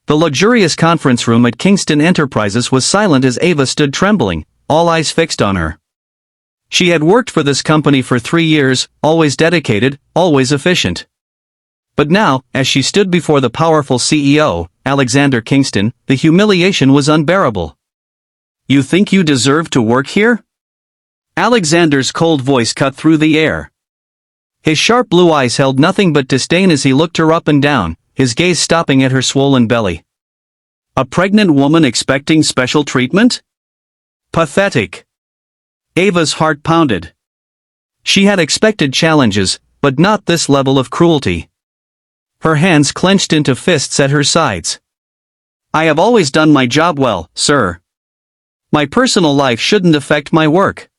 The luxurious conference room at Kingston Enterprises was silent as Ava stood trembling, all eyes fixed on her. She had worked for this company for 3 years, always dedicated, always efficient. But now, as she stood before the powerful CEO, Alexander Kingston, the humiliation was unbearable. "You think you deserve to work here?" Alexander's cold voice cut through the air. His sharp blue eyes held nothing but disdain as he looked her up and down, his gaze stopping at her swollen belly. A pregnant woman expecting special treatment? Pathetic. Ava's heart pounded. She had expected challenges, but not this level of cruelty. Her hands clenched into fists at her sides. "I have always done my job well, sir. My personal life shouldn't affect my work."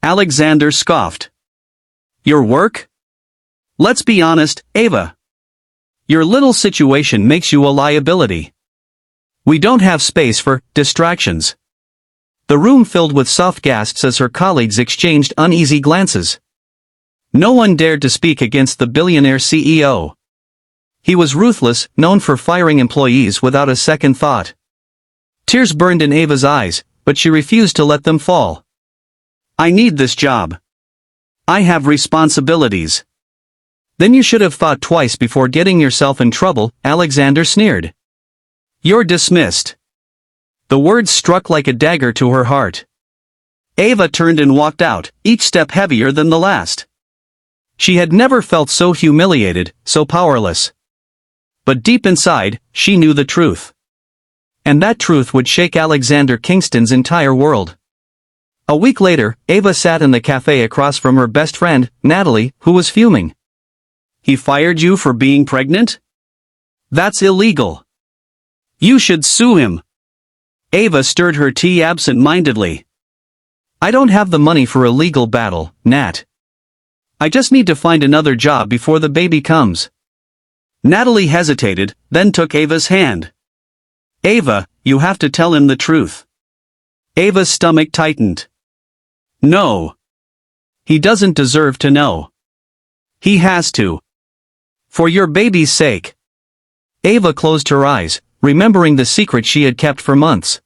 Alexander scoffed. "Your work? Let's be honest, Ava. Your little situation makes you a liability. We don't have space for distractions." The room filled with soft gasps as her colleagues exchanged uneasy glances. No one dared to speak against the billionaire CEO. He was ruthless, known for firing employees without a second thought. Tears burned in Ava's eyes, but she refused to let them fall. "I need this job. I have responsibilities." "Then you should have thought twice before getting yourself in trouble," Alexander sneered. "You're dismissed." The words struck like a dagger to her heart. Ava turned and walked out, each step heavier than the last. She had never felt so humiliated, so powerless. But deep inside, she knew the truth. And that truth would shake Alexander Kingston's entire world. A week later, Ava sat in the cafe across from her best friend, Natalie, who was fuming. "He fired you for being pregnant? That's illegal. You should sue him." Ava stirred her tea absent-mindedly. "I don't have the money for a legal battle, Nat. I just need to find another job before the baby comes." Natalie hesitated, then took Ava's hand. "Ava, you have to tell him the truth." Ava's stomach tightened. "No. He doesn't deserve to know. He has to. For your baby's sake." Ava closed her eyes, remembering the secret she had kept for months.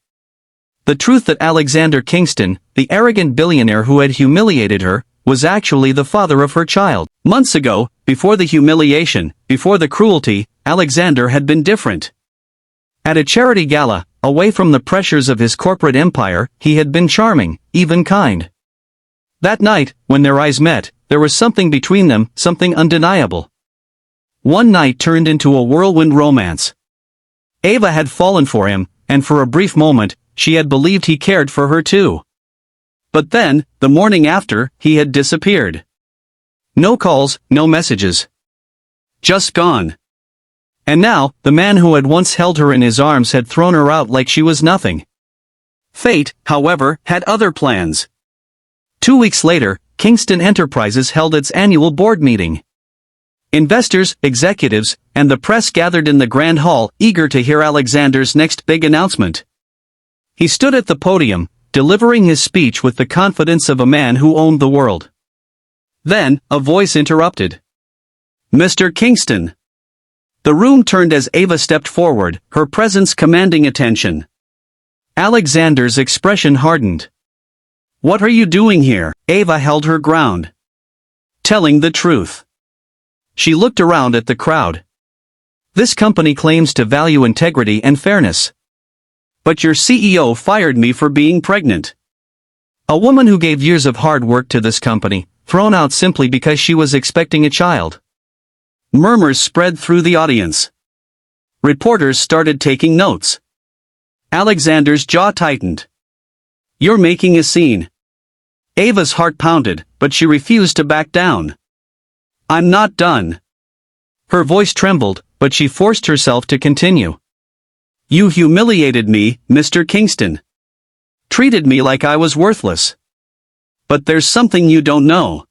The truth that Alexander Kingston, the arrogant billionaire who had humiliated her, was actually the father of her child. Months ago, before the humiliation, before the cruelty, Alexander had been different. At a charity gala, away from the pressures of his corporate empire, he had been charming, even kind. That night, when their eyes met, there was something between them, something undeniable. One night turned into a whirlwind romance. Ava had fallen for him, and for a brief moment, she had believed he cared for her too. But then, the morning after, he had disappeared. No calls, no messages. Just gone. And now, the man who had once held her in his arms had thrown her out like she was nothing. Fate, however, had other plans. 2 weeks later, Kingston Enterprises held its annual board meeting. Investors, executives, and the press gathered in the grand hall, eager to hear Alexander's next big announcement. He stood at the podium, delivering his speech with the confidence of a man who owned the world. Then, a voice interrupted. "Mr. Kingston." The room turned as Ava stepped forward, her presence commanding attention. Alexander's expression hardened. "What are you doing here?" Ava held her ground. "Telling the truth." She looked around at the crowd. "This company claims to value integrity and fairness. But your CEO fired me for being pregnant." A woman who gave years of hard work to this company, thrown out simply because she was expecting a child. Murmurs spread through the audience. Reporters started taking notes. Alexander's jaw tightened. "You're making a scene." Ava's heart pounded, but she refused to back down. "I'm not done." Her voice trembled, but she forced herself to continue. "You humiliated me, Mr. Kingston. Treated me like I was worthless. But there's something you don't know."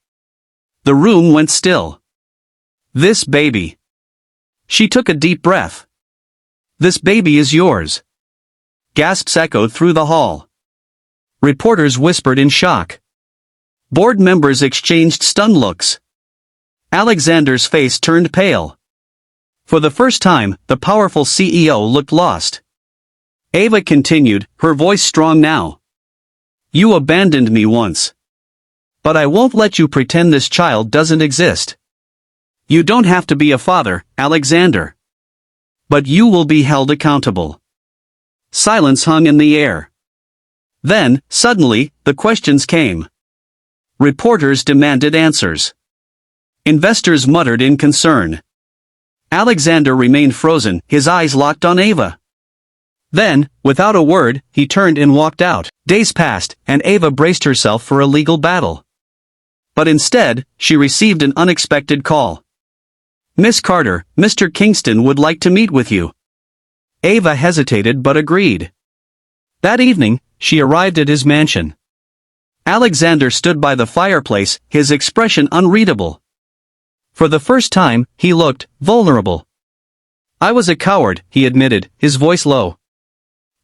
The room went still. "This baby." She took a deep breath. "This baby is yours." Gasps echoed through the hall. Reporters whispered in shock. Board members exchanged stunned looks. Alexander's face turned pale. For the first time, the powerful CEO looked lost. Ava continued, her voice strong now. You abandoned me once. But I won't let you pretend this child doesn't exist. You don't have to be a father, Alexander. But you will be held accountable. Silence hung in the air. Then, suddenly, the questions came. Reporters demanded answers. Investors muttered in concern. Alexander remained frozen, his eyes locked on Ava. Then, without a word, he turned and walked out. Days passed, and Ava braced herself for a legal battle. But instead, she received an unexpected call. Miss Carter, Mr. Kingston would like to meet with you. Ava hesitated but agreed. That evening, she arrived at his mansion. Alexander stood by the fireplace, his expression unreadable. For the first time, he looked vulnerable. I was a coward, he admitted, his voice low.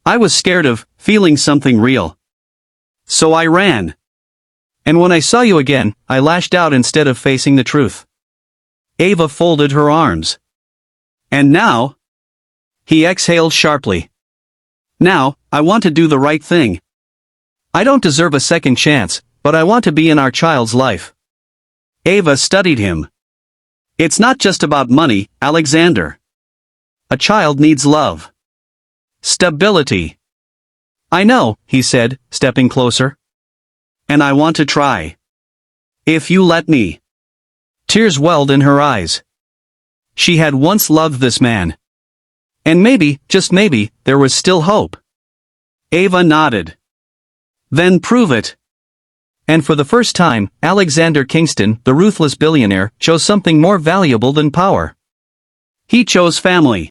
I was scared of feeling something real. So I ran. And when I saw you again, I lashed out instead of facing the truth. Ava folded her arms. And now? He exhaled sharply. Now, I want to do the right thing. I don't deserve a second chance, but I want to be in our child's life. Ava studied him. It's not just about money, Alexander. A child needs love. Stability. I know, he said, stepping closer. And I want to try. If you let me. Tears welled in her eyes. She had once loved this man. And maybe, just maybe, there was still hope. Ava nodded. Then prove it. And for the first time, Alexander Kingston, the ruthless billionaire, chose something more valuable than power. He chose family.